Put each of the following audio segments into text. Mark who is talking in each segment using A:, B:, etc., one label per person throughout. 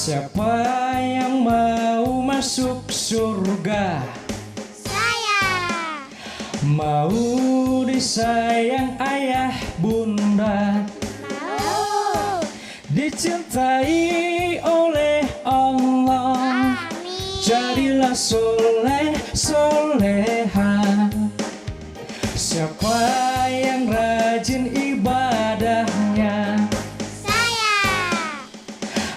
A: Siapa yang mau masuk surga?
B: Saya.
A: Mau disayang ayah bunda,
B: Mau.
A: dicintai oleh Allah.
B: Amin.
A: Jadilah soleh soleha. Siapa yang rajin ibadahnya?
B: Saya.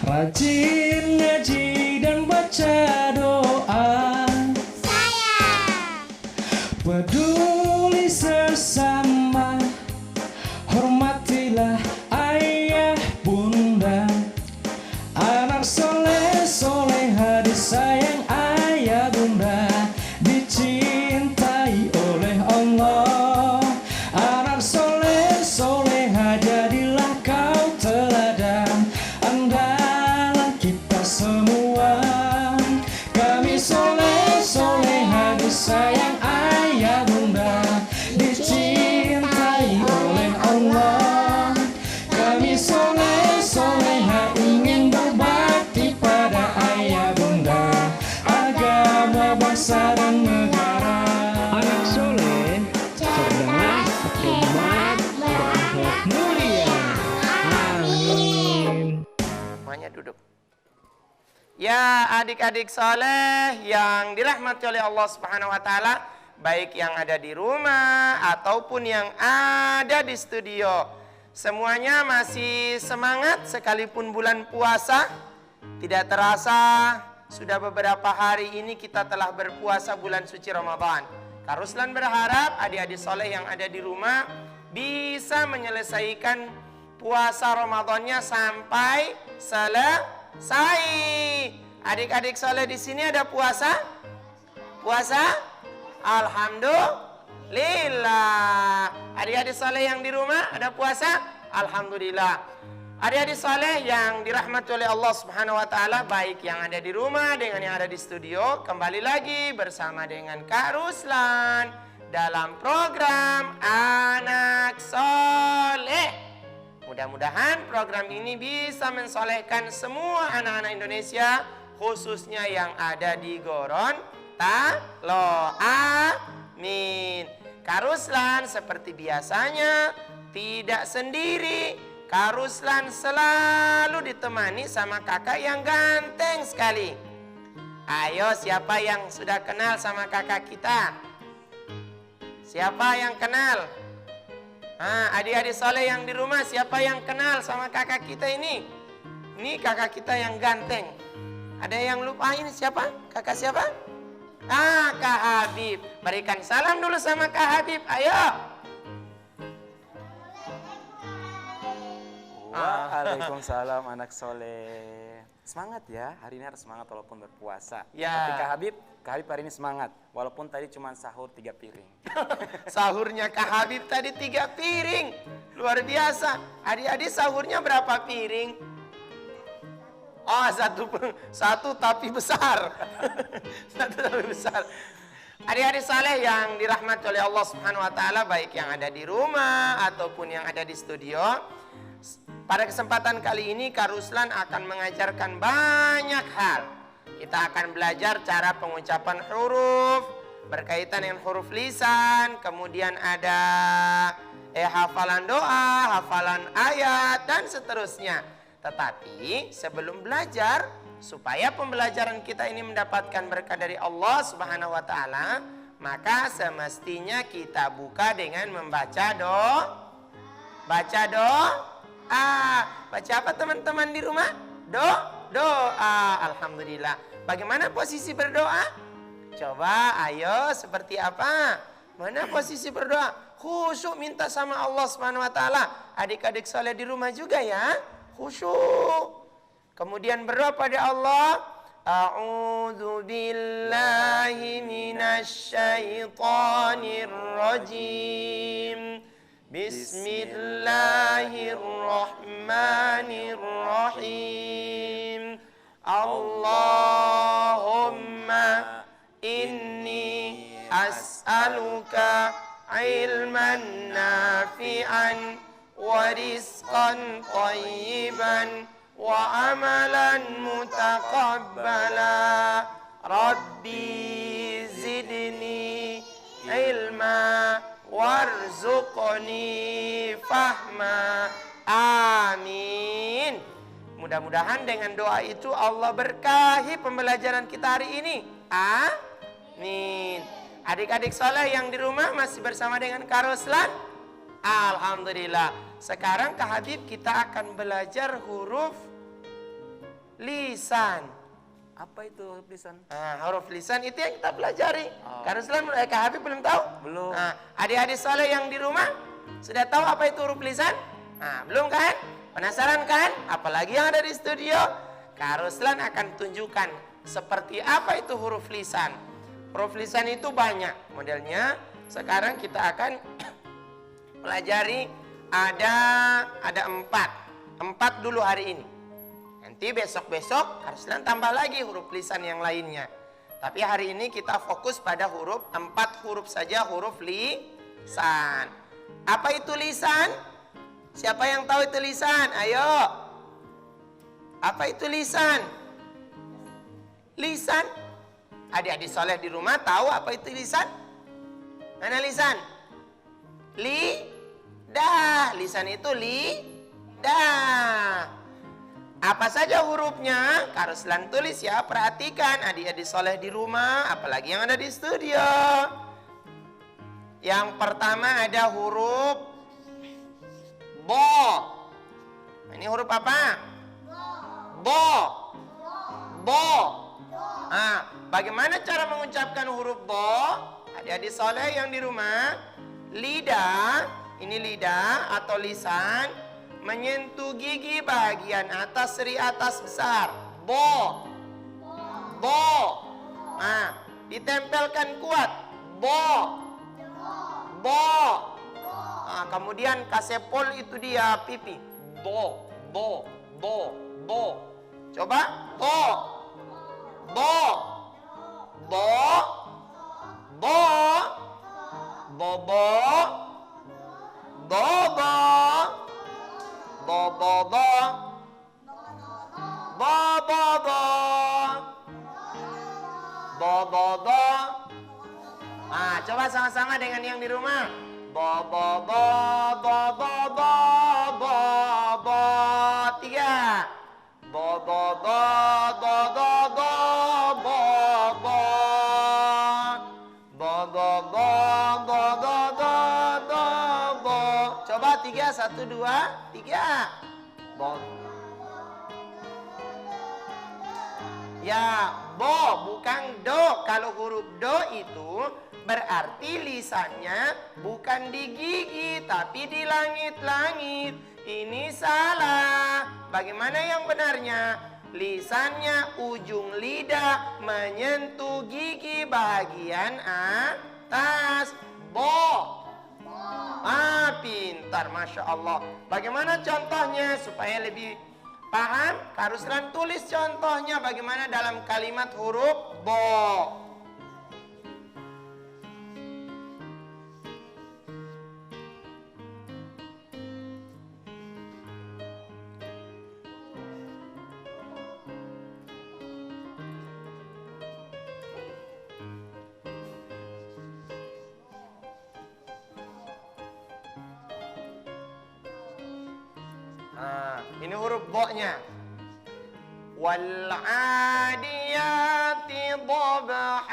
A: Rajin ngaji dan baca doa.
B: Saya.
A: Peduli sesama, hormatilah ayah bunda. Anak soleh soleha disayang ayah bunda, dicintai oleh Allah. Anak soleh soleha jadilah kau teladan, andalan kita semua. Kami soleh soleha disayang ayah bunda, dicintai oleh Allah. Kami soleh soleha ingin berbakti pada ayah bunda, agama, bangsa dan negara. Anak soleh, cerdas, hikmat, berakhlak mulia. Amin.
C: Semuanya duduk. Ya adik-adik soleh yang dirahmati oleh Allah Subhanahu wa Ta'ala, baik yang ada di rumah ataupun yang ada di studio, semuanya masih semangat sekalipun bulan puasa. Tidak terasa sudah beberapa hari ini kita telah berpuasa bulan suci Ramadan. Kak Ruslan berharap adik-adik soleh yang ada di rumah bisa menyelesaikan puasa Ramadannya sampai selesai. Adik-adik soleh di sini ada puasa? Puasa? Alhamdulillah. Adik-adik soleh yang di rumah ada puasa? Alhamdulillah. Adik-adik soleh yang dirahmati oleh Allah Subhanahu wa Ta'ala, baik yang ada di rumah dengan yang ada di studio, kembali lagi bersama dengan Kak Ruslan dalam program Anak Soleh. Mudah-mudahan program ini bisa mensolehkan semua anak-anak Indonesia, khususnya yang ada di Gorontalo. Amin. Kak Ruslan seperti biasanya tidak sendiri. Kak Ruslan selalu ditemani sama kakak yang ganteng sekali. Ayo, siapa yang sudah kenal sama kakak kita? Siapa yang kenal? Adik-adik soleh yang di rumah, siapa yang kenal sama kakak kita ini? Ini kakak kita yang ganteng. Ada yang lupa ini siapa? Kakak siapa? Kak Habib. Berikan salam dulu sama Kak Habib, ayo.
D: Waalaikumsalam anak soleh. Semangat ya, hari ini harus semangat walaupun berpuasa.
C: Ya.
D: Tapi Kak Habib hari ini semangat, walaupun tadi cuma sahur 3 piring.
C: Sahurnya Kak Habib tadi 3 piring. Luar biasa. Adik-adik sahurnya berapa piring? Oh, satu tapi besar. Satu tapi besar. Adik-adik saleh yang dirahmati oleh Allah Subhanahu wa Ta'ala, baik yang ada di rumah ataupun yang ada di studio. Pada kesempatan kali ini Kak Ruslan akan mengajarkan banyak hal. Kita akan belajar cara pengucapan huruf berkaitan dengan huruf lisan, kemudian ada hafalan doa, hafalan ayat, dan seterusnya. Tetapi sebelum belajar, supaya pembelajaran kita ini mendapatkan berkah dari Allah Subhanahu wa Ta'ala, maka semestinya kita buka dengan membaca baca doa. Baca apa teman-teman di rumah? Doa. Alhamdulillah. Bagaimana posisi berdoa? Coba, ayo, seperti apa? Mana posisi berdoa? Khusyuk minta sama Allah Subhanahu wa Ta'ala. Adik-adik soleh di rumah juga ya, khusyuk. Kemudian berdoa pada Allah. A'udzu billahi minasy syaithanir rajim. Bismillahirrahmanirrahim. Allahumma inni as'aluka ilman nafi'an wa rizqan thayyiban wa amalan mutaqabbala. Rabbi zidni ilma warzuqni fahma. Amin. Mudah-mudahan dengan doa itu Allah berkahi pembelajaran kita hari ini. Amin. Adik-adik soleh yang di rumah masih bersama dengan Kak Ruslan? Alhamdulillah. Sekarang Kak Habib kita akan belajar huruf lisan.
D: Apa itu huruf lisan?
C: Nah, huruf lisan itu yang kita pelajari.
D: Oh.
C: Kak Ruslan, Kak Habib belum tahu?
D: Belum.
C: Nah, adik-adik soleh yang di rumah sudah tahu apa itu huruf lisan? Nah, belum kan? Penasaran kan? Apalagi yang ada di studio? Kak Ruslan akan tunjukkan seperti apa itu huruf lisan. Huruf lisan itu banyak modelnya. Sekarang kita akan pelajari ada 4 dulu hari ini. Nanti besok-besok Kak Ruslan tambah lagi huruf lisan yang lainnya. Tapi hari ini kita fokus pada 4 huruf saja, huruf lisan. Apa itu lisan? Siapa yang tahu itu lisan? Ayo. Apa itu lisan? Lisan. Adik-adik soleh di rumah tahu apa itu lisan? Mana lisan? Lidah. Lisan itu lidah. Apa saja hurufnya? Kak Ruslan tulis ya, perhatikan adik-adik soleh di rumah, apalagi yang ada di studio. Yang pertama ada huruf bo. Ini huruf apa? Bo. Bo. Nah, bagaimana cara mengucapkan huruf bo? Adik-adik soleh yang di rumah, lidah, ini lidah atau lisan, menyentuh gigi bagian atas seri atas besar. Bo. Bo. Nah, ditempelkan kuat. Bo. Bo. Nah, kemudian kasepol itu dia pipi. Bo. Bo. Bo. Bo. Coba. Bo. Bo. Bo. Bo. Bobo. Bobo. Bobo. Bobo. Bobo. Ah, coba sama-sama dengan yang di rumah. Bobo. Bobo. Bobo. 3. Bobo. Bobo. Bobo. Bobo. Bobo. Coba 3, 1, 2, 3. Bo. Ya, bo bukan do. Kalau huruf do itu berarti lisannya bukan di gigi tapi di langit-langit. Ini salah. Bagaimana yang benarnya? Lisannya ujung lidah menyentuh gigi bagian atas. Bo. Pintar, Masya Allah. Bagaimana contohnya supaya lebih paham? Kak Ruslan tulis contohnya bagaimana dalam kalimat huruf bo. Nah, ini huruf bo-nya. Wal adiyati dhabha.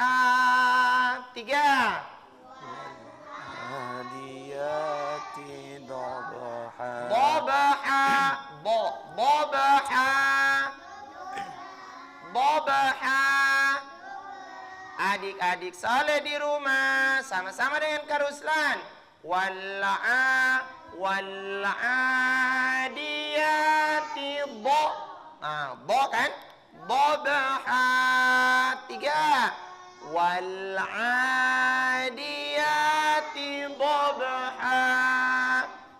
C: 3.
D: Adiyati dhabha.
C: Dhabha. Bo. Dhabha. Dhabha. Adik-adik saleh di rumah sama-sama dengan Kak Ruslan. Wal'adiyati bo. Nah, bo kan? Dhabha. 3. Wal'adiyati dhabha.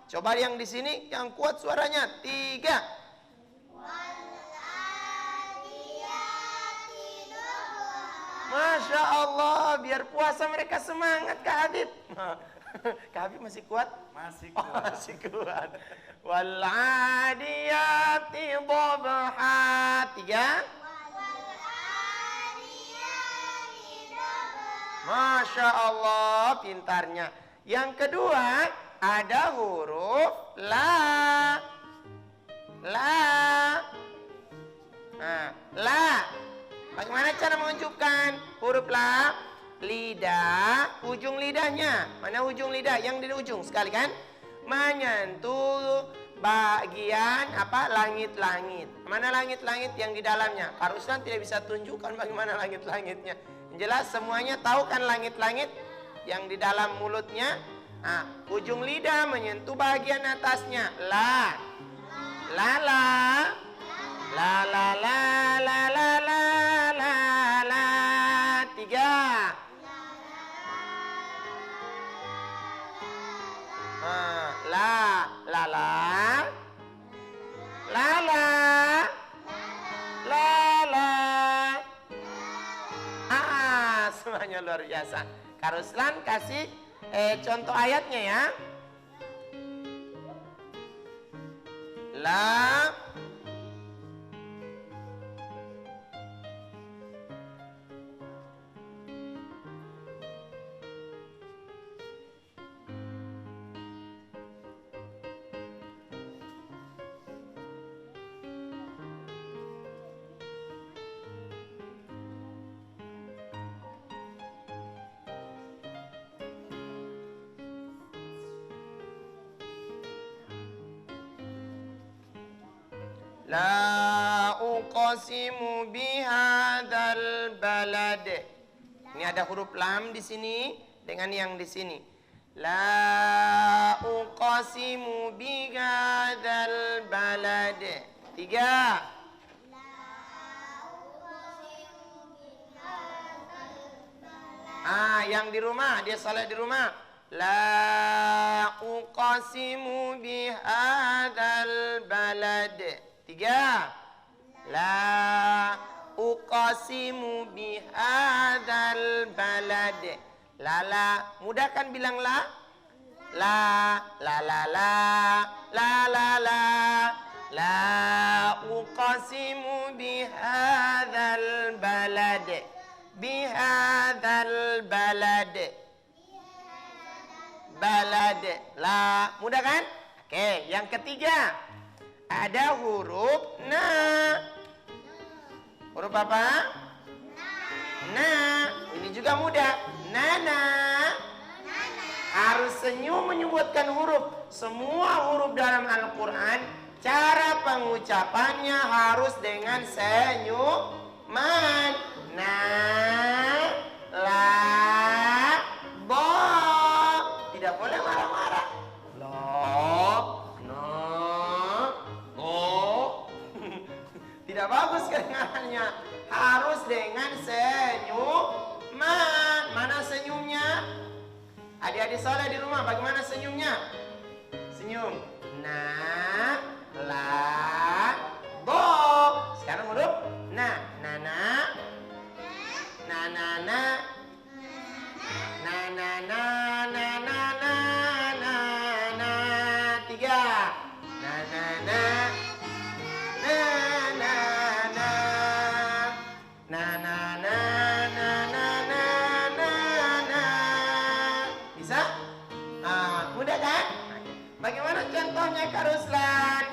C: Coba yang di sini yang kuat suaranya. 3. Masya Allah, biar puasa mereka semangat Kak Habib. Kak Habib masih kuat?
D: Masih
C: Oh,
D: kuat.
C: masih kuat. Wal adiyati dhabha. Masya Allah, pintarnya. Yang kedua, ada huruf la. La. Nah, la. Bagaimana cara menunjukkan huruf la? Lidah, ujung lidahnya. Mana ujung lidah? Yang di ujung sekali kan? Menyentuh bagian apa? Langit-langit. Mana langit-langit yang di dalamnya? Pak Ruslan tidak bisa tunjukkan bagaimana langit-langitnya. Yang jelas semuanya tahu kan langit-langit yang di dalam mulutnya. Nah, ujung lidah menyentuh bagian atasnya. La. La la. La la la la la la la la. 3. La la la la la la la. Semuanya luar biasa. Kak Ruslan kasih contoh ayatnya ya. La. La uqsimu bihadzal balad. Ini ada huruf lam di sini dengan yang di sini. La uqsimu bihadzal balad. 3. Yang di rumah, dia salat di rumah. La uqsimu bihadzal balad. 3. La uqsimu bihadzal balad. La. Mudah kan bilang la? La la la la la la la. La uqsimu bihadzal balad. Bihadzal balad. Balad. La. Mudah kan? Oke, yang ketiga. Ada huruf na. Huruf apa? Na. Ini juga mudah. Nana. Harus senyum menyebutkan huruf. Semua huruf dalam Al-Quran, cara pengucapannya harus dengan senyuman. Na. La. Bo. Tidak boleh marah-marah. Lo. Tidak bagus kedengarannya. Harus dengan senyuman. Mana senyumnya? Adik-adik soleh di rumah, bagaimana senyumnya? Senyum. Na, la, bo. Sekarang huruf na. Nana. Na, na, na. Na, na, na, na, na, na, na, na. 3. Na, na, na. Mudah kan? Bagaimana contohnya Kak Ruslan?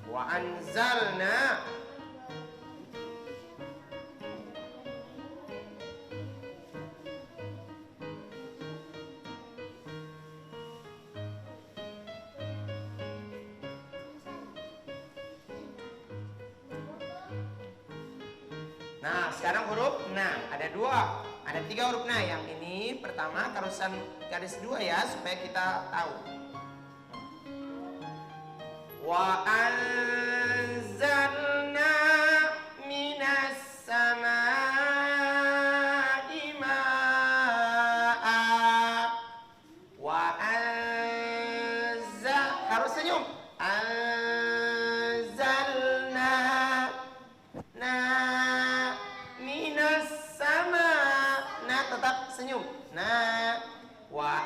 C: Wa anzalna. Nah, sekarang huruf na. Ada 2. Ada 3 huruf na. Yang ini pertama terusan garis 2 ya, supaya kita tahu. Wa anzalna minas samaa'i ma'a. Wa harus senyum. Anzalna na minas sama. Nah, tetap senyum. Nah, wa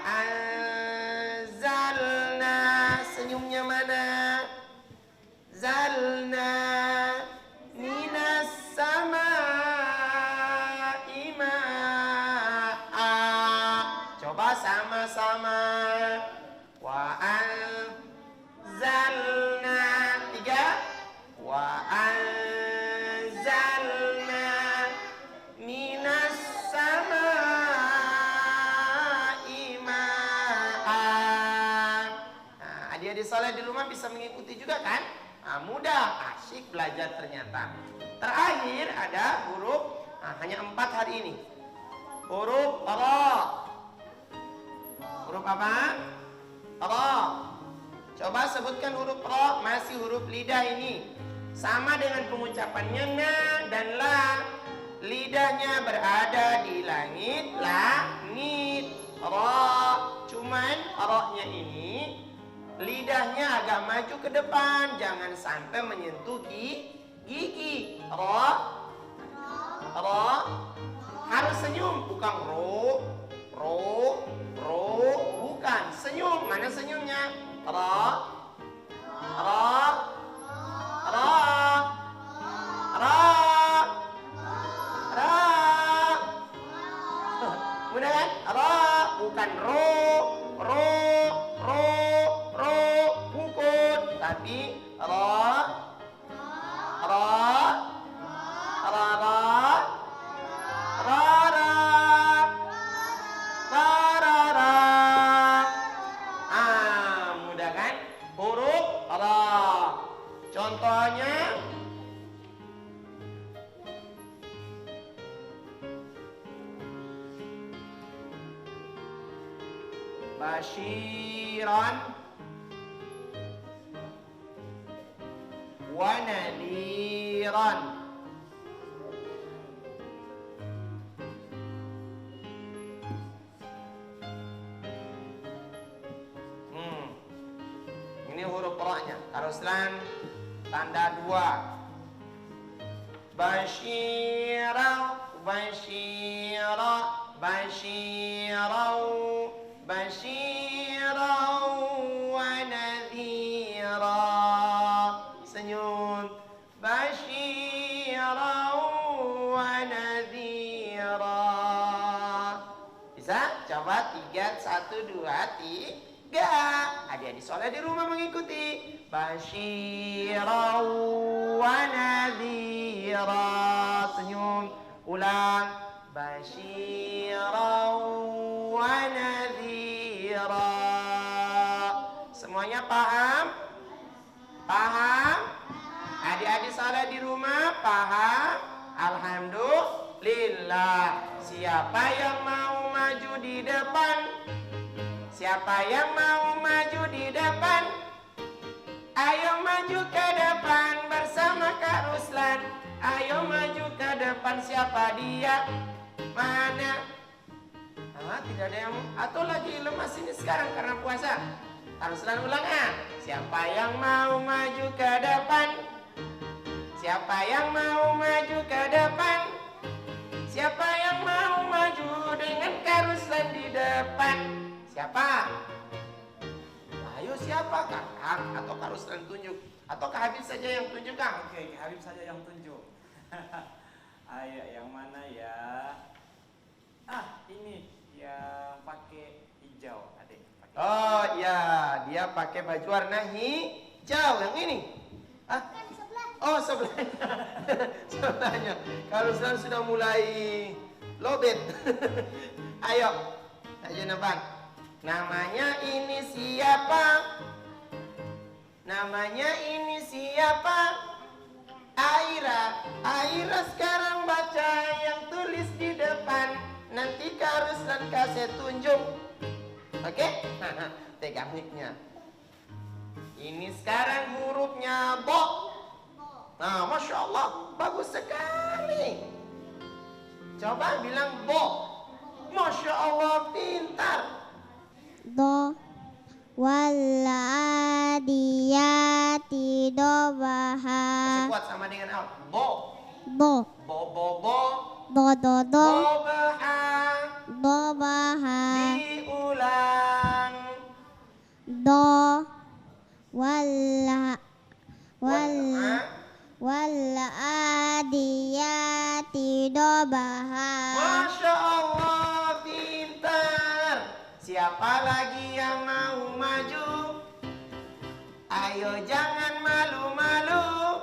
C: Adik soleh di rumah bisa mengikuti juga kan? Nah, mudah, asyik belajar ternyata. Terakhir ada huruf, hanya 4 hari ini. Huruf ra. Huruf apa? Ra. Coba sebutkan huruf ra, masih huruf lidah ini. Sama dengan pengucapannya na dan la. Lidahnya berada di langit. Ra. Cuman ra-nya ini lidahnya agak maju ke depan, jangan sampai menyentuh gigi. Ra. Harus senyum, bukan ro, bukan. Senyum, mana senyumnya? Ra. Mudah kan? Ra, bukan ro, pukul, tapi ra. Mudah kan? Huruf ra. Contohnya basyiran wa nadhiran. Ini huruf ra-nya. Ruslan tanda 2. Basyira wa nadhira. Senyum. Basyira wa nadhira. Bisa? Coba 3, 1, 2, 3. Adik-adik soleh di rumah mengikuti. Basyira wa nadhira. Senyum. Ulang. Basyira wa nadhira. Semuanya paham? Paham? Adik-adik soleh di rumah paham? Alhamdulillah. Siapa yang mau maju di depan? Siapa yang mau maju di depan? Ayo maju ke depan bersama Kak Ruslan. Ayo maju ke depan, siapa dia? Mana? Tidak ada yang atau lagi lemas ini sekarang karena puasa. Kak Ruslan ulang Siapa yang mau maju ke depan? Siapa yang mau maju ke depan? Siapa yang mau maju dengan Kak Ruslan di depan? Siapa? Ayo siapa? Kakak atau Kak Ruslan tunjuk? Atau Kak Habib saja yang tunjuk, Kang?
D: Oke, Habib saja yang tunjuk. Ayo, yang mana ya? Ini yang pakai hijau, adik.
C: Oh ya, dia pakai baju warna hijau. Yang ini? Oh, sebelahnya. Sebelahnya. Kalau Ruslan sudah mulai lobet. Ayo, ayo nampak. Namanya ini siapa? Namanya ini siapa? Aira. Aira sekarang baca yang tulis di depan. Nanti Kak Ruslan kasih tunjuk. Oke? Pegang mic-nya. Ini sekarang hurufnya bo. Nah, Masya Allah, bagus sekali. Coba bilang bo. Masya Allah, pintar.
B: Do wal adiyati dobaha.
C: Masih kuat sama dengan al. Bo.
B: Bo
C: Bo.
B: do
C: Dobaha.
B: dobaha.
C: Diulang.
B: Do wal adiyati dobaha.
C: Masya Allah, pintar. Siapa lagi yang mau maju? Ayo jangan malu-malu.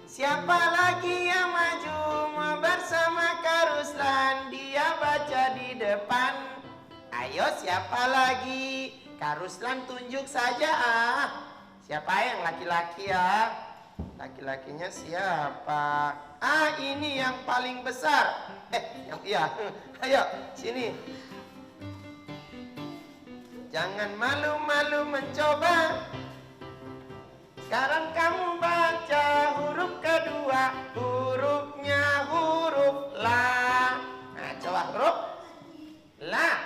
C: Siapa lagi yang maju mau bersama Kak Ruslan? Dia baca di depan. Ayo siapa lagi? Kak Ruslan tunjuk saja ah. Siapa yang laki-laki ya? Laki-lakinya siapa? Ah, ini yang paling besar. Iya. Ayo, sini. Jangan malu-malu mencoba. Sekarang kamu baca huruf kedua. Hurufnya huruf la. Nah, coba huruf la.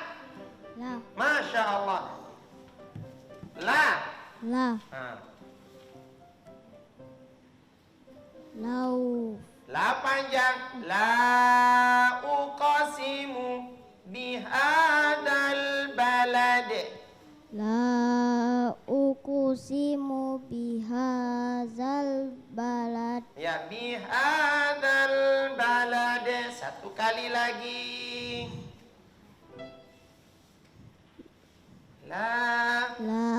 B: La.
C: Masya Allah. La.
B: La.
C: Nah.
B: Lau.
C: La panjang. La uqasimu bihadal balad.
B: La uqsimu bihadzal balad.
C: Ya, bihadal balad. Satu kali lagi. La.
B: La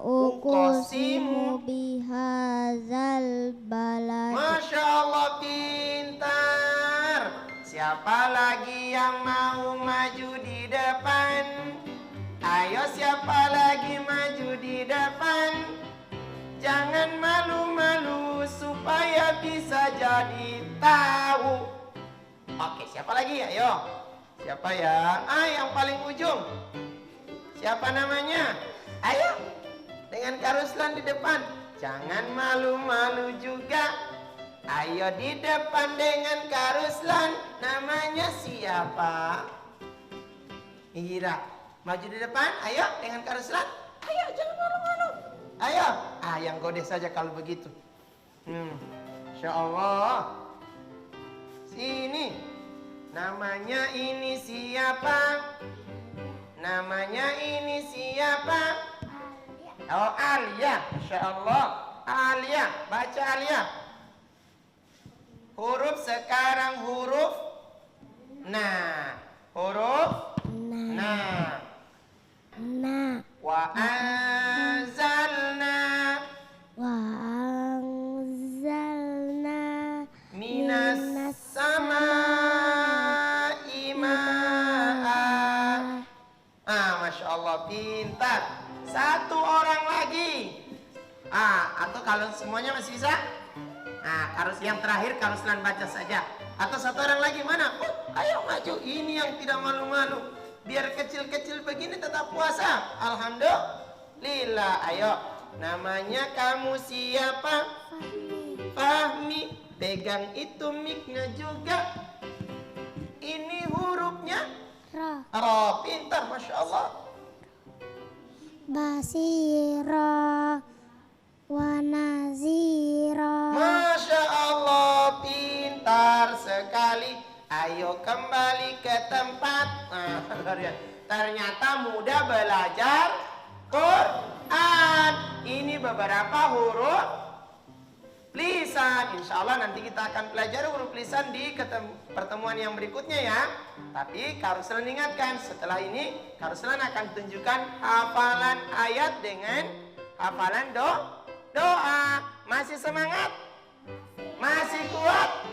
B: uqsimu bihadzal balad.
C: Masya Allah, pintar. Siapa lagi yang mau maju di depan? Ayo, siapa lagi maju di depan? Jangan malu-malu supaya bisa jadi tahu. Oke, siapa lagi? Ayo. Siapa ya? Ah, yang paling ujung. Siapa namanya? Ayo. Dengan Kak Ruslan di depan. Jangan malu-malu juga. Ayo di depan dengan Kak Ruslan. Namanya siapa? Ira. Maju di depan. Ayo dengan Kak Ruslan. Ayo, jangan malu-malu. Ayo. Ah, yang godeh saja kalau begitu. Insya Allah. Sini. Namanya ini siapa? Namanya ini siapa? Oh, Alia. Masya Allah. Alia. Baca Alia. Huruf sekarang huruf na. Huruf na.
B: Na.
C: Wa anzalna
B: Wa anzalna
C: minas samai ma'a. Ah, Masya Allah, pintar. Satu orang lagi. Ah, atau kalau semuanya masih bisa? Nah, harus yang terakhir Kak Ruslan baca saja. Atau satu orang lagi mana? Oh, ayo maju. Ini yang tidak malu-malu. Biar kecil-kecil begini tetap puasa. Alhamdulillah. Ayo. Namanya kamu siapa? Fahmi. Pegang itu mic-nya juga. Ini hurufnya
B: Ra.
C: Ra. Pintar, Masya Allah.
B: Basira wa nazira.
C: Masya Allah, pintar sekali. Ayo kembali ke tempat. Nah, ternyata mudah belajar Quran. Ini beberapa huruf lisan. Insya Allah nanti kita akan pelajari huruf lisan di pertemuan yang berikutnya ya. Tapi Kak Ruslan ingatkan, setelah ini Kak Ruslan akan tunjukkan hafalan ayat dengan hafalan doa. Masih semangat? Masih kuat?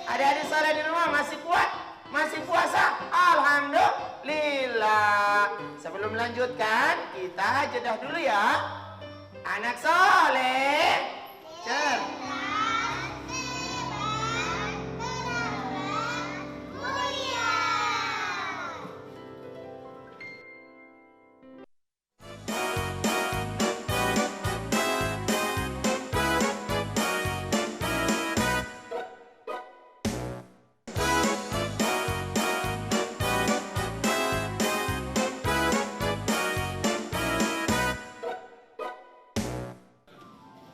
C: Adik-adik soleh di rumah masih kuat? Masih puasa? Alhamdulillah. Sebelum melanjutkan, kita jeda dulu ya. Anak soleh,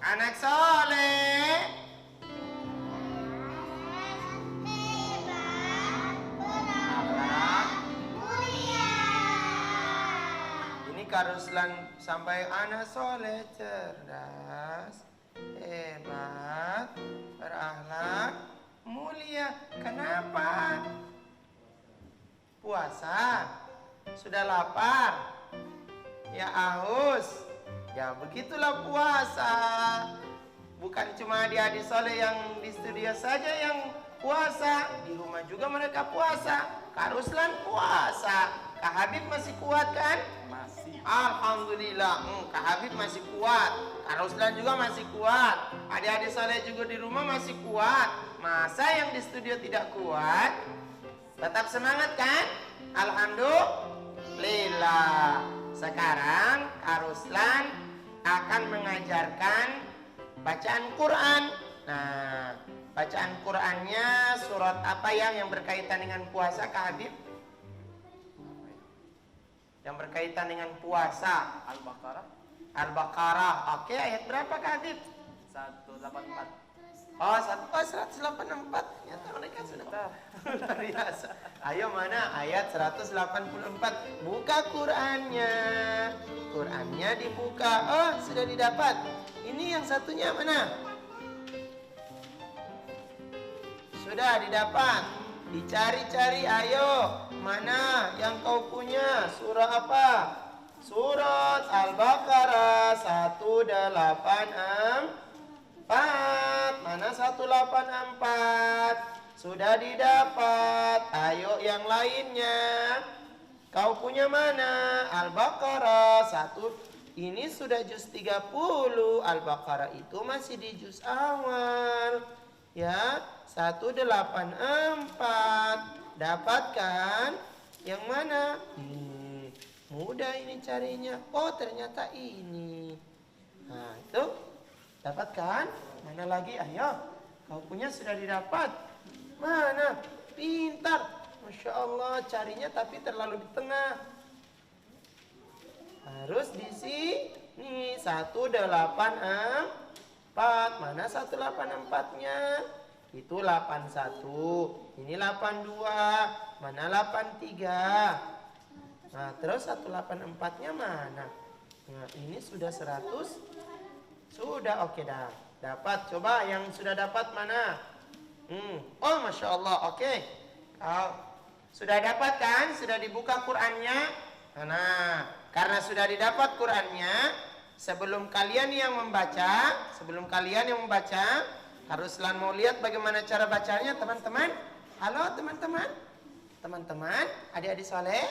C: anak soleh. Ini Kak Ruslan sampai anak soleh, cerdas, hebat, berakhlak, mulia. Kenapa? Puasa? Sudah lapar? Ya haus? Ya begitulah puasa. Bukan cuma adik-adik soleh yang di studio saja yang puasa. Di rumah juga mereka puasa. Kak Ruslan puasa. Kak Habib masih kuat kan?
D: Masih.
C: Alhamdulillah, Kak Habib masih kuat. Kak Ruslan juga masih kuat. Adik-adik soleh juga di rumah masih kuat. Masa yang di studio tidak kuat? Tetap semangat kan? Alhamdulillah. Sekarang Kak Ruslan akan mengajarkan bacaan Quran. Nah, bacaan Qurannya surat apa yang berkaitan dengan puasa, Kak Habib? Yang berkaitan dengan puasa.
D: Al-Baqarah
C: Al-Baqarah. Oke, ayat berapa, Kak Habib?
D: 184.
C: Oh, 184. Ternyata mereka sudah luar biasa. Ayo, mana ayat 184? Buka Qurannya. Qurannya dibuka. Oh, sudah didapat. Ini yang satunya mana? Sudah didapat. Dicari-cari, ayo. Mana yang kau punya? Surah apa? Surat Al-Baqarah 184. Mana 184? Sudah didapat. Ayo yang lainnya. Kau punya mana? Al-Baqarah 1. Ini sudah juz 30. Al-Baqarah itu masih di juz awal. Ya, 184. Dapatkan? Yang mana? Ini. Mudah ini carinya. Oh, ternyata ini. Nah, itu. Dapatkan? Mana lagi? Ayo. Kau punya sudah didapat. Mana? Pintar. Masya Allah, carinya tapi terlalu di tengah. Harus di sini. 184. Mana 184-nya? Itu 81. Ini 82. Mana 83? Nah, terus 184-nya mana? Nah, ini sudah 100. Sudah, oke dah. Dapat. Coba yang sudah dapat mana? Oh, Masya Allah. Oke. Sudah dapat kan? Sudah dibuka Qurannya? Nah, karena sudah didapat Qurannya, sebelum kalian yang membaca, Ruslan mau lihat bagaimana cara bacanya, teman-teman. Halo, teman-teman. Teman-teman, adik-adik soleh,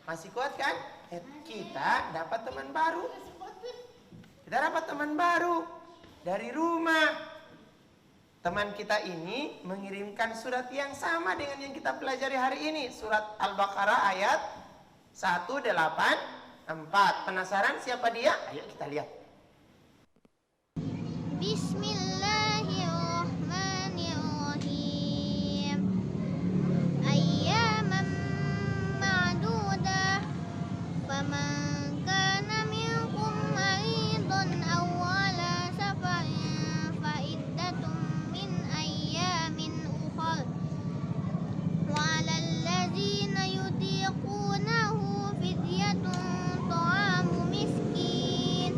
C: masih kuat kan? Kita dapat teman baru. Kita dapat teman baru dari rumah. Teman kita ini mengirimkan surat yang sama dengan yang kita pelajari hari ini. Surat Al-Baqarah ayat 184. Penasaran siapa dia? Ayo kita lihat.
B: Bismillahirrahmanirrahim. Ayyaman ma'dudah. Faman kana minkum maridun aw ala safarin fa iddatun min ayyamin ukhra. Wa 'alal ladzina yutiqunahu fidyatun ta'amu miskin.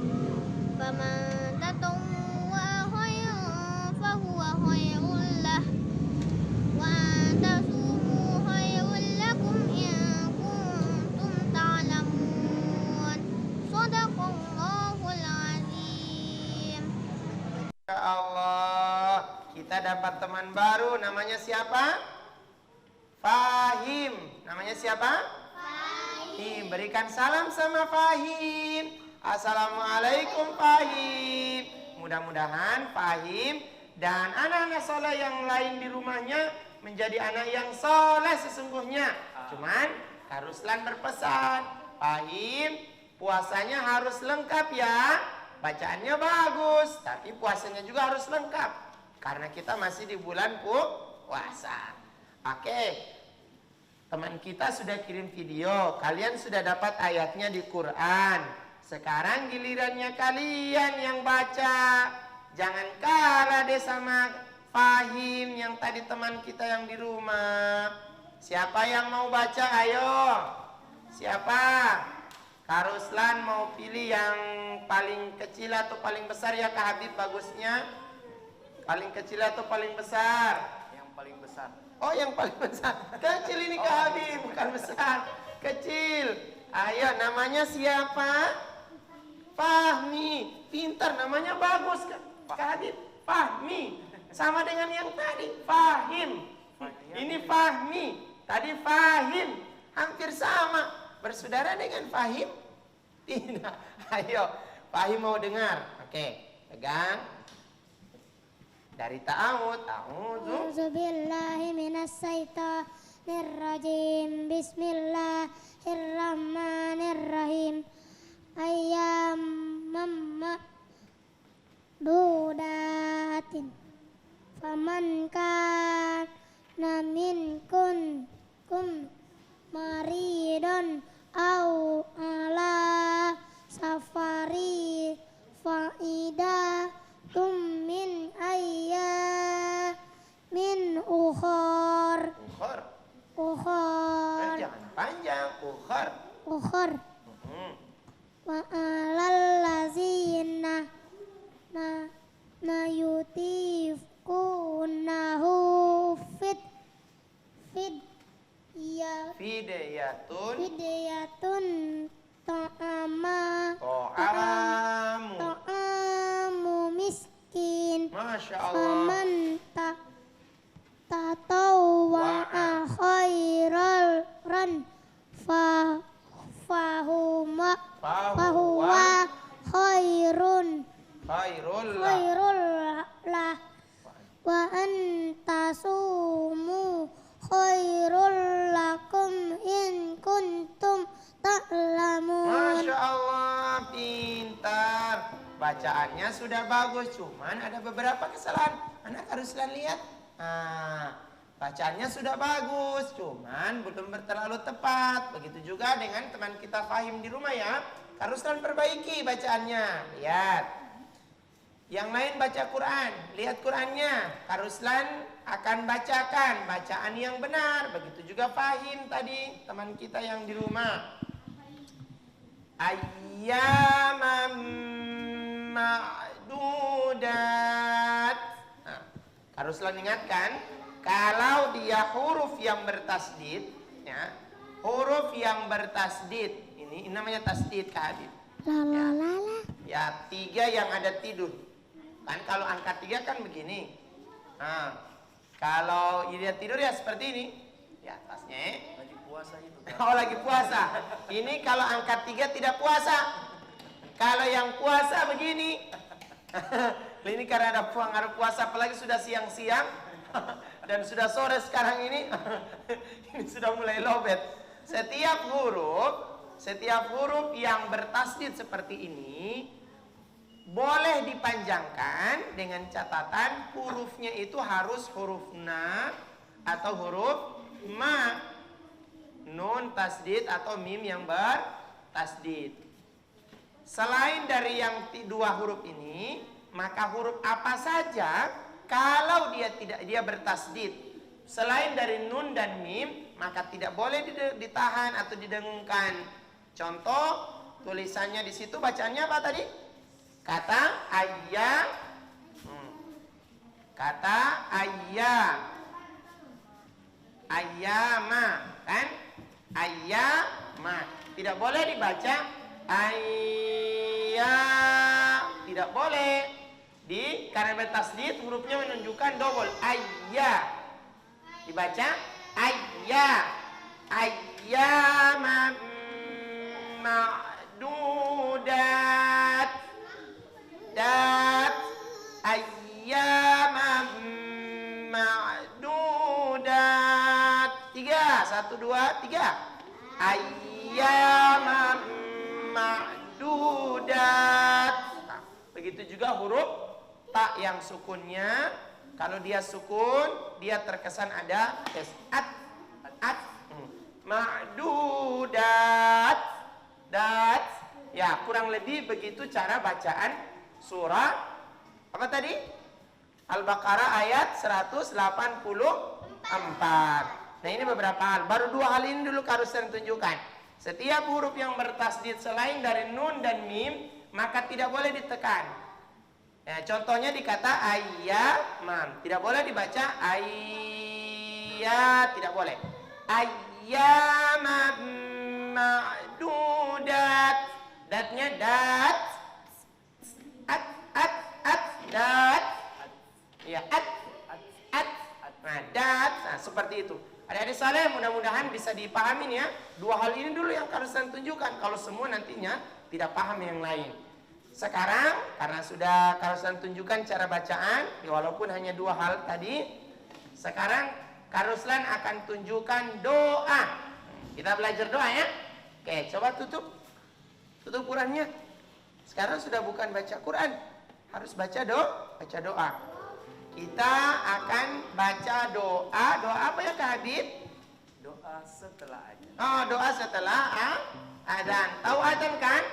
B: Faman tatawwa khairan fahuwa khairul lah. Wa an tasumu khairul lakum in kuntum ta'lamun. Shadaqallahul azim.
C: Ya Allah, kita dapat teman baru. Namanya siapa? Fahim. Namanya siapa? Fahim. Berikan salam sama Fahim. Assalamualaikum Fahim. Mudah-mudahan Fahim dan anak-anak soleh yang lain di rumahnya menjadi anak yang soleh sesungguhnya. Cuman Kak Ruslan berpesan, Fahim puasanya harus lengkap ya. Bacaannya bagus, tapi puasanya juga harus lengkap. Karena kita masih di bulan puasa. Oke, teman kita sudah kirim video. Kalian sudah dapat ayatnya di Quran. Sekarang gilirannya kalian yang baca. Jangan kalah deh sama Fahim yang tadi teman kita yang di rumah. Siapa yang mau baca? Ayo. Siapa? Kak Ruslan mau pilih yang paling kecil atau paling besar ya Kak Habib bagusnya? Paling kecil atau paling besar?
D: Yang paling besar.
C: Oh, yang paling besar. Kecil ini Kak Habib, bukan besar. Kecil. Ayo, namanya siapa? Fahmi. Pintar, namanya bagus Kak Habib. Fahmi. Sama dengan yang tadi, Fahim. Ini Fahmi. Tadi Fahim. Hampir sama. bersaudara dengan Fahim? Tidak. Ayo, Fahim mau dengar. Oke, pegang. Dari ta'awud. A'udzu.
B: A'udzu billahi minas syaitonir rajim. Bismillahirrahmanirrahim. Ayyamam ma'dudatin. Faman kana minkum maridun au ala safari faidatum min ayyamin ukhar.
C: Jangan panjang.
B: Ukhar wa alal lazina mayutifunahu fidyatun ta'amu miskin.
C: Masya Allah.
B: Faman tatawwa'a khairan fahuwa khairul lah wa antasumu khairul lakum in kuntum ta'lamun.
C: Masya Allah, pintar. Bacaannya sudah bagus, cuman ada beberapa kesalahan. Anak harus lihat. Bacaannya sudah bagus, cuman belum terlalu tepat. Begitu juga dengan teman kita Fahim di rumah ya. Haruslah perbaiki bacaannya. Lihat. Yang lain baca Quran, lihat Qurannya. Ruslan akan bacakan bacaan yang benar. Begitu juga Fahim tadi, teman kita yang di rumah. Ayyaman ma'dudat. Ruslan ingatkan, kalau dia huruf yang bertasdid, ya, huruf yang bertasdid, ini namanya tasdid Kak Habib. Ya, 3 yang ada tidur. Kan kalau angka 3 kan begini. Kalau dia tidur ya seperti ini. Ya, atasnya.
D: Lagi puasa itu.
C: Oh, lagi puasa. Ini kalau angka 3 tidak puasa. Kalau yang puasa begini. Ini karena ada pengaruh puasa, apalagi sudah siang-siang dan sudah sore sekarang ini. Ini sudah mulai lobet. Setiap huruf yang bertasdid seperti ini boleh dipanjangkan dengan catatan hurufnya itu harus huruf na atau huruf ma. Nun tasdid atau mim yang bertasdid. Selain dari yang 2 huruf ini, maka huruf apa saja kalau dia bertasdid selain dari nun dan mim, maka tidak boleh ditahan atau didengungkan. Contoh tulisannya di situ bacaannya apa tadi? Kata ayya, kata ayya, ayyama, kan? Ayyama. Tidak boleh dibaca ayya, tidak boleh. Karena bertasdid hurufnya menunjukkan double. Ayya. Dibaca ayya. Ayyama ma'dudat. Ayyaman ma'dudat. 3, 1, 2, 3. Ayyaman ma'dudat. Nah, begitu juga huruf ta yang sukunnya. Kalau dia sukun, dia terkesan ada ma'dudat. Ya, kurang lebih begitu cara bacaan surah apa tadi? Al-Baqarah ayat 184. Nah, ini beberapa hal. Baru 2 hal ini dulu harus saya tunjukkan. Setiap huruf yang bertasdid selain dari nun dan mim, maka tidak boleh ditekan. Ya, contohnya di kata ayyamam, tidak boleh dibaca ayya, tidak boleh. Ayyamam ma'dudat. Datnya dat. Dat. Ya, at. Nah, dat. Nah, seperti itu. Adik-adik saleh, mudah-mudahan bisa dipahamin ya. Dua hal ini dulu yang harus saya tunjukkan. Kalau semua nantinya tidak paham yang lain. Sekarang, karena sudah Karuslan tunjukkan cara bacaan, walaupun hanya dua hal tadi. Sekarang, Karuslan akan tunjukkan doa. Kita belajar doa ya. Oke, coba tutup. Tutup Qurannya. Sekarang sudah bukan baca Quran. Harus baca doa. Kita akan baca doa. Doa apa ya Kak Habib?
D: Doa setelah adzan.
C: Oh, doa setelah adzan. Tahu adzan kan?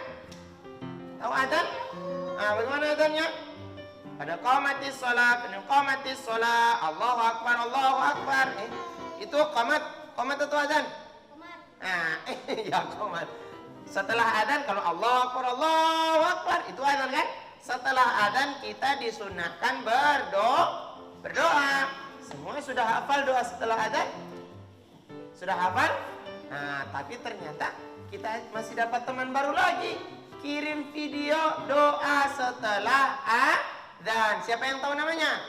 C: Tahu adzan? Bagaimana adzannya? Pada qamatis shalah, Allahu akbar, Allahu akbar. Itu qamat atau adzan? Ya qamat. Setelah adzan kalau Allahu akbar, itu adzan kan? Setelah adzan kita disunahkan berdoa. Semua sudah hafal doa setelah adzan? Sudah hafal? Nah, tapi ternyata kita masih dapat teman baru lagi. Kirim video doa setelah adzan. Siapa yang tahu namanya?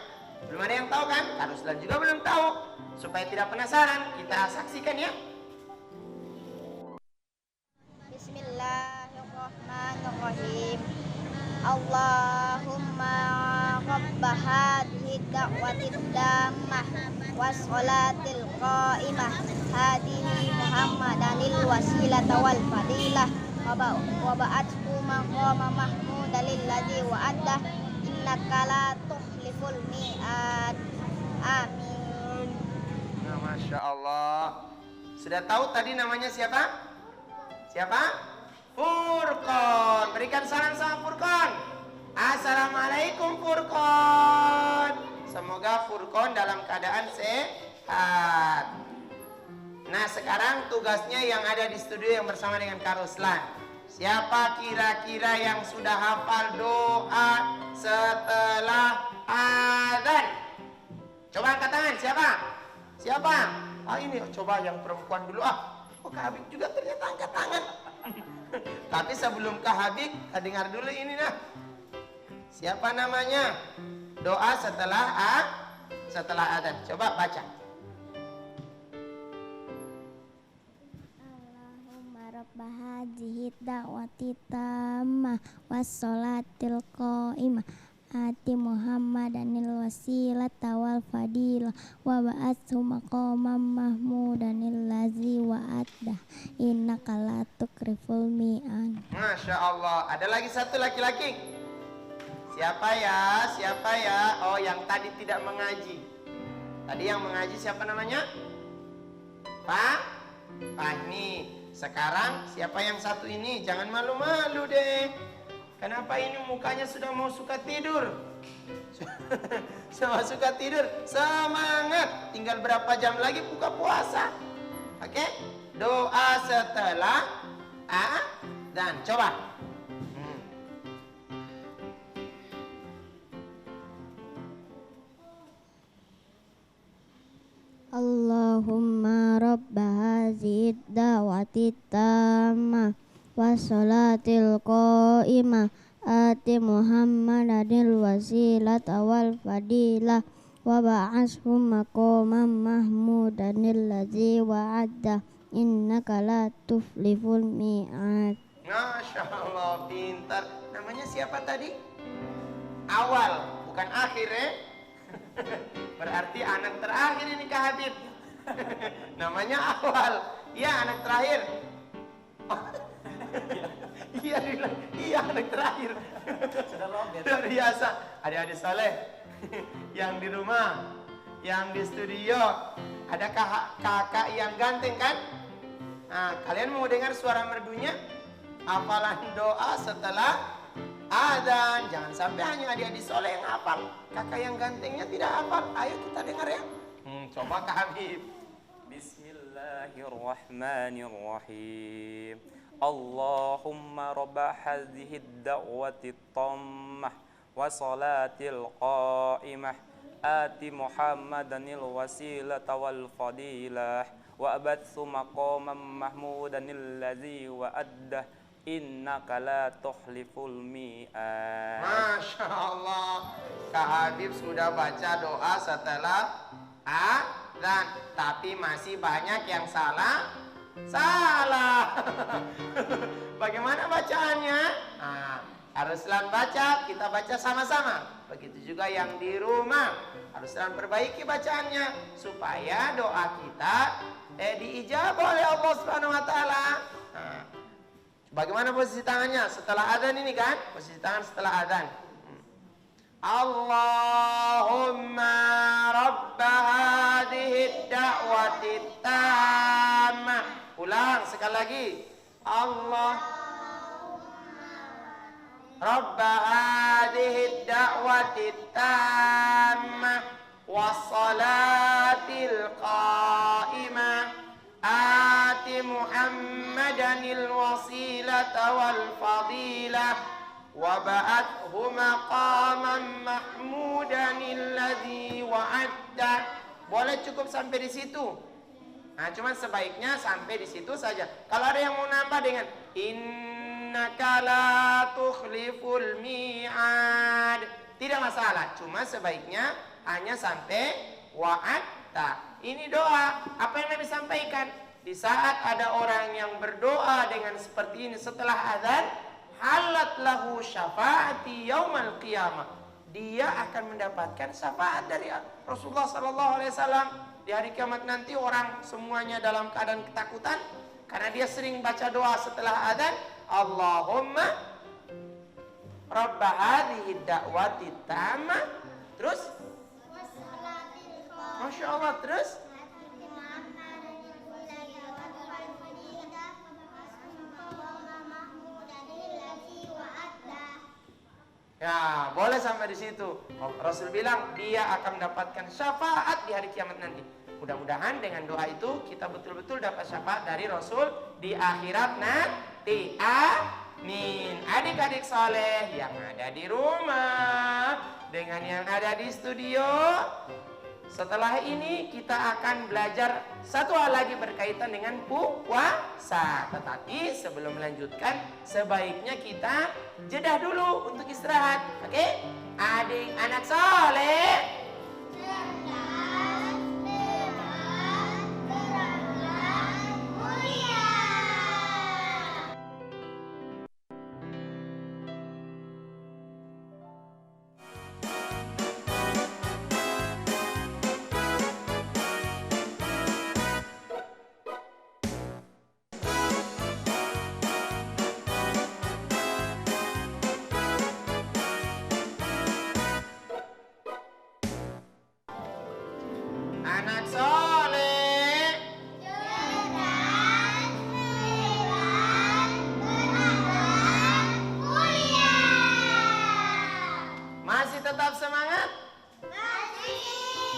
C: Belum ada yang tahu kan? Karuslan juga belum tahu. Supaya tidak penasaran, kita saksikan ya.
B: Bismillahirrahmanirrahim. Allahumma rabba hadhihi da'watid dammah wassalatil qa'imah hadihi Muhammadanil wasilata wal fadilah wa ba'athu maqama mahmudan lilladzi wa'ada innaka la tukhliful mi'ad. Amin.
C: Nah, Masya Allah. Sudah tahu tadi namanya siapa? Siapa? Furqan. Berikan salam sama Furqan. Assalamualaikum Furqan. Semoga Furqan dalam keadaan sehat. Nah, sekarang tugasnya yang ada di studio yang bersama dengan Karuslan. Siapa kira-kira yang sudah hafal doa setelah adzan? Coba angkat tangan, siapa? Siapa? Ini coba yang perempuan dulu. Kok Kak Habib juga ternyata angkat tangan. Tapi sebelum Kak Habib, kita dengar dulu ini nah. Siapa namanya? Doa setelah adzan. Coba baca.
B: Allahumma rabba hadhihi da'wati tammah wassalatil qa'imah ati Muhammadanil wasilata wal fadilah wa ba'athu maqamam mahmudanil ladzi wa'addah innaka la tukriful mi'an.
C: Masya Allah. Ada lagi satu laki-laki. Siapa ya? Siapa ya? Oh, yang tadi tidak mengaji. Tadi yang mengaji siapa namanya? Pak Fahmi. Sekarang siapa yang satu ini? Jangan malu-malu deh. Kenapa ini mukanya sudah mau suka tidur? Sudah suka tidur. Semangat. Tinggal berapa jam lagi buka puasa. Oke? Doa setelah adzan. Coba.
B: Allahumma rabba hadhihi da'wati tammah wassalatil qa'imah ati Muhammadanil wasilata wal fadilah wa ba'athu maqamam mahmudanil ladzi wa'ada innaka la tuflihul mi'ad.
C: Masya Allah, pintar. Namanya siapa tadi? Awal, bukan akhir ya. Berarti anak terakhir ini Kak Habib. Namanya Awal. Iya, anak terakhir. Iya anak terakhir.
D: Sudah logat.
C: Luar biasa. Adik-adik saleh yang di rumah, yang di studio, ada kakak yang ganteng kan? Nah, kalian mau dengar suara merdunya? Hafalan doa setelah adzan. Jangan sampai hanya adik-adik soleh yang hafal. Kakak yang gantengnya tidak hafal. Ayo kita dengar ya. Coba Kak Habib.
D: Bismillahirrahmanirrahim. Allahumma rabba hadhihi ad-da'wati tammah wa salatil qa'imah ati Muhammadanil wasilata wal fadilah wa abathu maqamam mahmudanil ladzi wa'addah innaka la tukhliful mi'ad.
C: Masya Allah. Kak Habib sudah baca doa setelah adzan. Tapi masih banyak yang salah. Bagaimana bacaannya? Nah, Ruslan baca, kita baca sama-sama. Begitu juga yang di rumah. Ruslan perbaiki bacaannya supaya doa kita diijabah oleh Allah Subhanahu wa taala. Nah, bagaimana posisi tangannya setelah adzan ini kan? Posisi tangan setelah adzan. Allahumma rabb hadhihi da'wati tammah. Ulang sekali lagi. Rabb hadhihi da'wati tammah wassalatil qa'imah ati Muhammadanil wasilata wal fadilah waba'athu maqaman mahmudanil ladzi wa'adta. Boleh cukup sampai di situ. Nah, cuman sebaiknya sampai di situ saja. Kalau ada yang mau nambah dengan innaka la tukhliful mi'ad, tidak masalah. Cuma sebaiknya hanya sampai wa'adta. Ini doa. Apa yang Nabi sampaikan? Di saat ada orang yang berdoa dengan seperti ini setelah adzan, halat lahu syafaati yaumal qiyamah. Dia akan mendapatkan syafaat dari Rasulullah sallallahu alaihi wasallam di hari kiamat nanti. Orang semuanya dalam keadaan ketakutan karena dia sering baca doa setelah adzan, Allahumma rabb hadhihi da'wati tammah, terus Masya Allah, terus ya, boleh sampai di situ. Rasul bilang dia akan mendapatkan syafaat di hari kiamat nanti. Mudah-mudahan dengan doa itu kita betul-betul dapat syafaat dari Rasul di akhirat nanti. Amin. Adik-adik soleh yang ada di rumah dengan yang ada di studio, setelah ini kita akan belajar satu hal lagi berkaitan dengan puasa. Tetapi sebelum melanjutkan, sebaiknya kita jeda dulu untuk istirahat. Oke? Adik anak soleh, anak soleh, masih tetap semangat?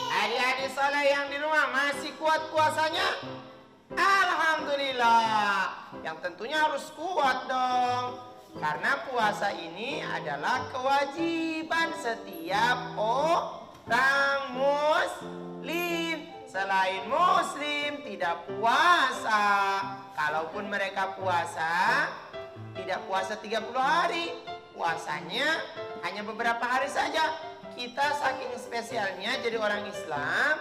C: Adik-adik soleh yang di rumah masih kuat puasanya? Alhamdulillah. Yang tentunya harus kuat dong, karena puasa ini adalah kewajiban setiap orang muslim. Selain muslim tidak puasa. Kalaupun mereka puasa, tidak puasa 30 hari. Puasanya hanya beberapa hari saja. Kita saking spesialnya jadi orang Islam,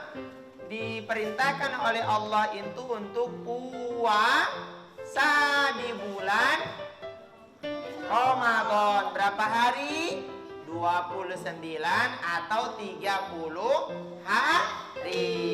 C: diperintahkan oleh Allah itu untuk puasa di bulan Ramadan. Berapa hari? 29 atau 30 hari.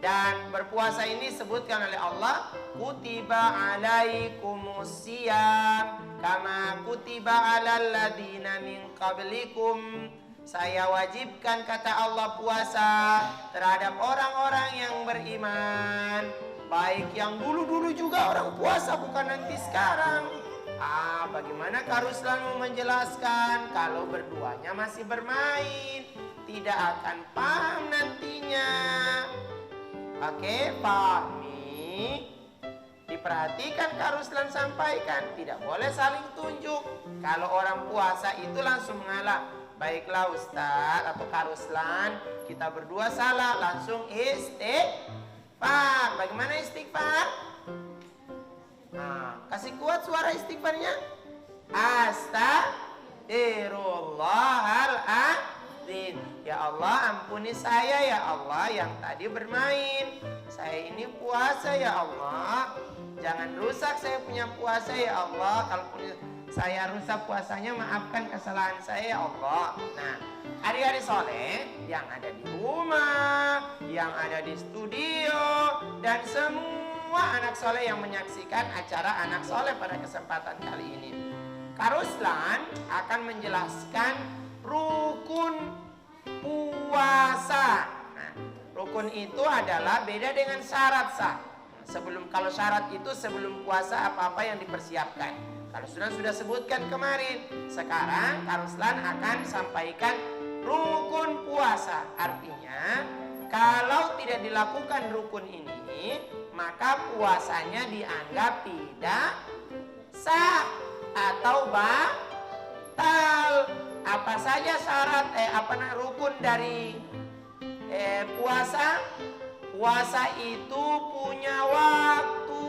C: Dan berpuasa ini disebutkan oleh Allah, kutiba alaikumusiyam kama kutiba alal ladina min qablikum. Saya wajibkan, kata Allah, puasa terhadap orang-orang yang beriman. Baik yang dulu-dulu juga orang puasa, bukan nanti sekarang. Bagaimana Kak Ruslan menjelaskan kalau berduanya masih bermain, tidak akan paham nantinya. Oke, pahami. Diperhatikan Kak Ruslan sampaikan, tidak boleh saling tunjuk. Kalau orang puasa itu langsung mengalah. Baiklah Ustadz atau Kak Ruslan, kita berdua salah, langsung istighfar. Bagaimana istighfar? Kasih kuat suara istighfarnya. Astaghfirullahaladzim. din. Ya Allah, ampuni saya ya Allah yang tadi bermain. Saya ini puasa ya Allah. Jangan rusak saya punya puasa ya Allah. Kalau saya rusak puasanya, maafkan kesalahan saya ya Allah. Nah, adik-adik soleh yang ada di rumah, yang ada di studio, dan semua anak soleh yang menyaksikan acara anak soleh pada kesempatan kali ini, Kak Ruslan akan menjelaskan rukun puasa. Nah, rukun itu adalah beda dengan syarat sah. Kalau syarat itu sebelum puasa apa-apa yang dipersiapkan. Kak Ruslan sudah sebutkan kemarin. Sekarang Kak Ruslan akan sampaikan rukun puasa. Artinya kalau tidak dilakukan rukun ini, maka puasanya dianggap tidak sah atau batal. Apa saja syarat rukun dari puasa? Puasa itu punya waktu.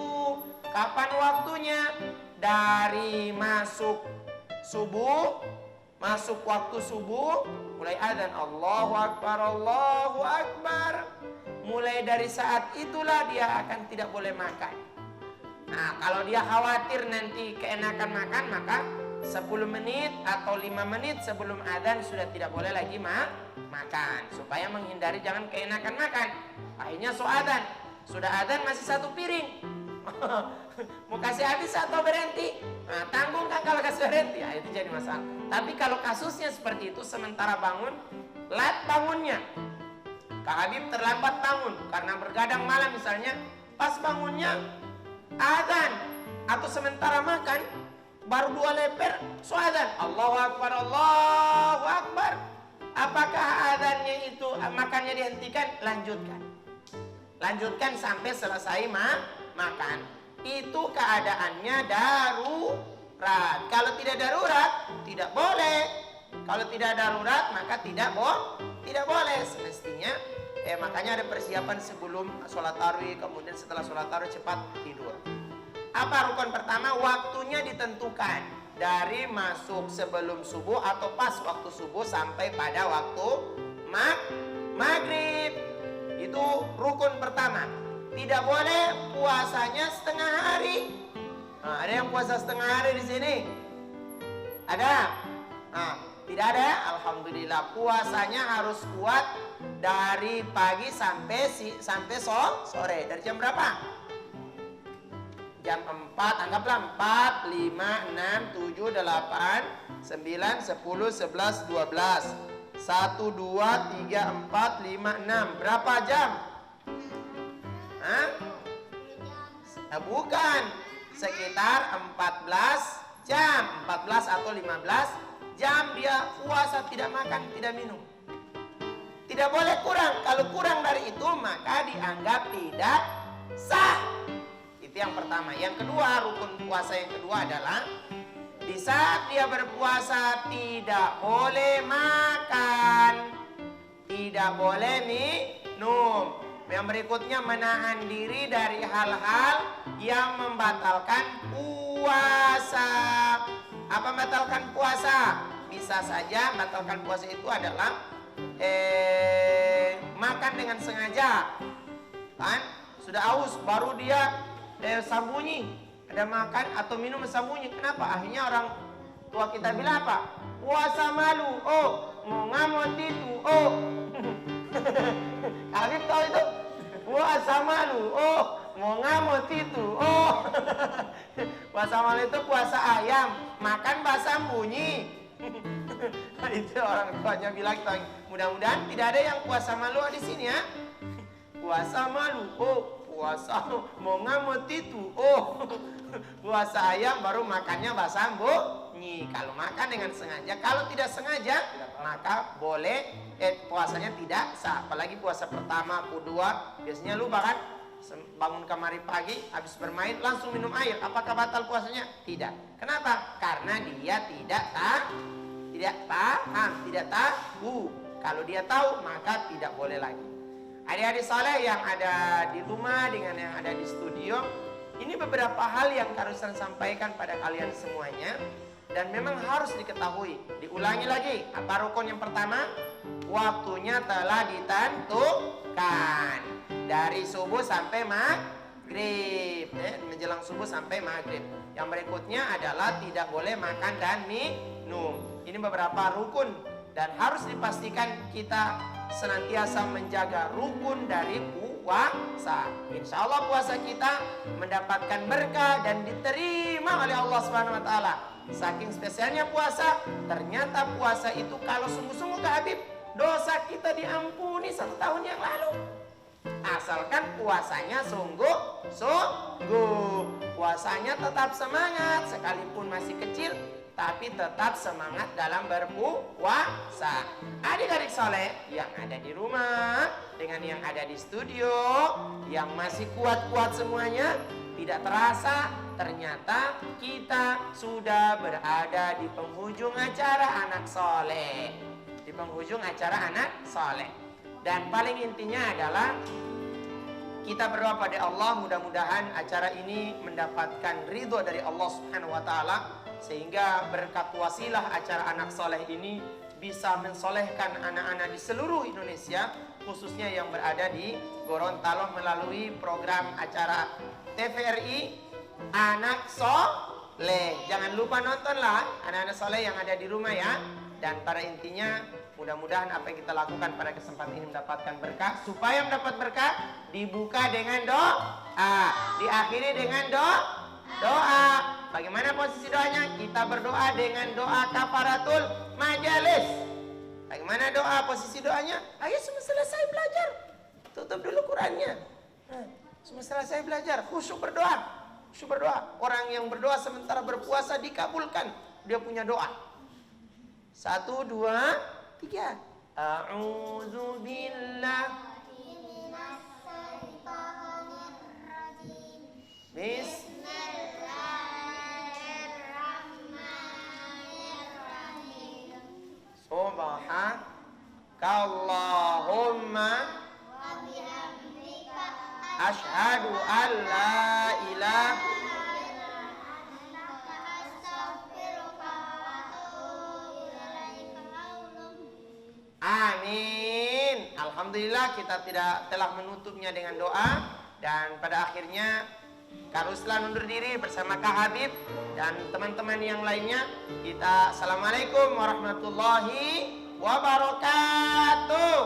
C: Kapan waktunya? Dari masuk waktu subuh, mulai adzan Allahu Akbar, Allahu Akbar. Mulai dari saat itulah dia akan tidak boleh makan. Nah, kalau dia khawatir nanti keenakan makan, maka 10 menit atau 5 menit sebelum adzan sudah tidak boleh lagi makan. Supaya menghindari jangan keenakan makan. Akhirnya sudah adzan masih 1 piring. Mau kasih habis atau berhenti? Nah, tanggung kan kalau kasih berhenti, ya, itu jadi masalah. Tapi kalau kasusnya seperti itu, sementara bangun, lat bangunnya. Kak Habib terlambat bangun karena bergadang malam misalnya, pas bangunnya adzan atau sementara makan baru 2 leper adzan Allahu Akbar, Allahu Akbar. Apakah adzannya itu makannya dihentikan? Lanjutkan sampai selesai makan. Itu keadaannya darurat. Kalau tidak darurat tidak boleh. Kalau tidak darurat maka tidak boleh. Semestinya makanya ada persiapan sebelum sholat tarawih, kemudian setelah sholat tarawih cepat tidur. Apa rukun pertama? Waktunya ditentukan dari masuk sebelum subuh atau pas waktu subuh sampai pada waktu maghrib. Itu rukun pertama. Tidak boleh puasanya setengah hari. Nah, ada yang puasa setengah hari di sini? Ada? Nah, tidak ada? Alhamdulillah. Puasanya harus kuat dari pagi sampai sore. Dari jam berapa? Jam 4, anggaplah 4, 5, 6, 7, 8, 9, 10, 11, 12. 1, 2, 3, 4, 5, 6. Berapa jam? Bukan. Sekitar 14 jam. 14 atau 15 jam dia puasa, tidak makan, tidak minum. Tidak boleh kurang. Kalau kurang dari itu maka dianggap tidak sah. Itu yang pertama. Yang kedua, rukun puasa yang kedua adalah di saat dia berpuasa tidak boleh makan, tidak boleh minum. Yang berikutnya menahan diri dari hal-hal yang membatalkan puasa. Apa membatalkan puasa? Bisa saja membatalkan puasa itu adalah makan dengan sengaja. Kan? Sudah haus baru dia sambunyi. Ada makan atau minum sambunyi. Kenapa? Akhirnya orang tua kita bilang apa? Puasa malu. Oh, mau ngamot itu. Oh. Habib tahu itu? Puasa malu. Oh, mau ngamot itu. Oh. Puasa malu itu puasa ayam, makan basam bunyi. Itu orang tuanya bilang, mudah-mudahan tidak ada yang puasa malu di sini ya. Puasa malu. Oh, puasa mau ngamot itu. Oh. Puasa ayam baru makannya basam bunyi. Kalau makan dengan sengaja, kalau tidak sengaja maka boleh puasanya tidak sah. Apalagi puasa pertama, kedua, biasanya lupa kan? Bangun kamari pagi, habis bermain langsung minum air. Apakah batal puasanya? Tidak. Kenapa? Karena dia tidak paham, tidak tahu. Kalau dia tahu maka tidak boleh lagi. Adik-adik saleh yang ada di rumah dengan yang ada di studio, ini beberapa hal yang harus saya sampaikan pada kalian semuanya dan memang harus diketahui. Diulangi lagi. Apa rukun yang pertama? waktunya telah ditentukan dari subuh sampai maghrib, menjelang subuh sampai maghrib. Yang berikutnya adalah tidak boleh makan dan minum. Ini beberapa rukun dan harus dipastikan kita senantiasa menjaga rukun dari puasa. Insya Allah puasa kita mendapatkan berkah dan diterima oleh Allah Subhanahu Wa Taala. Saking spesialnya puasa, ternyata puasa itu kalau sungguh-sungguh Kak Habib, dosa kita diampuni 1 tahun yang lalu. Asalkan puasanya sungguh-sungguh, puasanya tetap semangat sekalipun masih kecil, tapi tetap semangat dalam berpuasa. Adik-adik soleh yang ada di rumah dengan yang ada di studio, yang masih kuat-kuat semuanya, tidak terasa ternyata kita sudah berada di penghujung acara anak soleh. Di penghujung acara anak soleh. Dan paling intinya adalah kita berdoa pada Allah, mudah-mudahan acara ini mendapatkan ridho dari Allah Subhanahu Wa Taala, sehingga berkat wasilah acara anak soleh ini bisa mensolehkan anak-anak di seluruh Indonesia, khususnya yang berada di Gorontalo melalui program acara TVRI Anak Soleh. Jangan lupa nontonlah anak-anak soleh yang ada di rumah ya. Dan pada intinya mudah-mudahan apa yang kita lakukan pada kesempatan ini mendapatkan berkah. Supaya mendapat berkah, dibuka dengan doa, diakhiri dengan doa. Bagaimana posisi doanya? Kita berdoa dengan doa kafaratul majalis. Bagaimana doa posisi doanya? Ayo semua selesai belajar, tutup dulu Qurannya. Semua selesai belajar, khusyuk berdoa. Khusyuk berdoa. Orang yang berdoa sementara berpuasa dikabulkan. Dia punya doa. 1, 2, 3. A'udzu billahi minas syaitonir rajim. Bismillahirrahmanirrahim. Subhanakallahumma wa bihamdika asyhadu an la ilaha Amin. Alhamdulillah kita telah menutupnya dengan doa. Dan pada akhirnya Kak Ruslan undur diri bersama Kak Habib dan teman-teman yang lainnya. Kita assalamualaikum warahmatullahi wabarakatuh.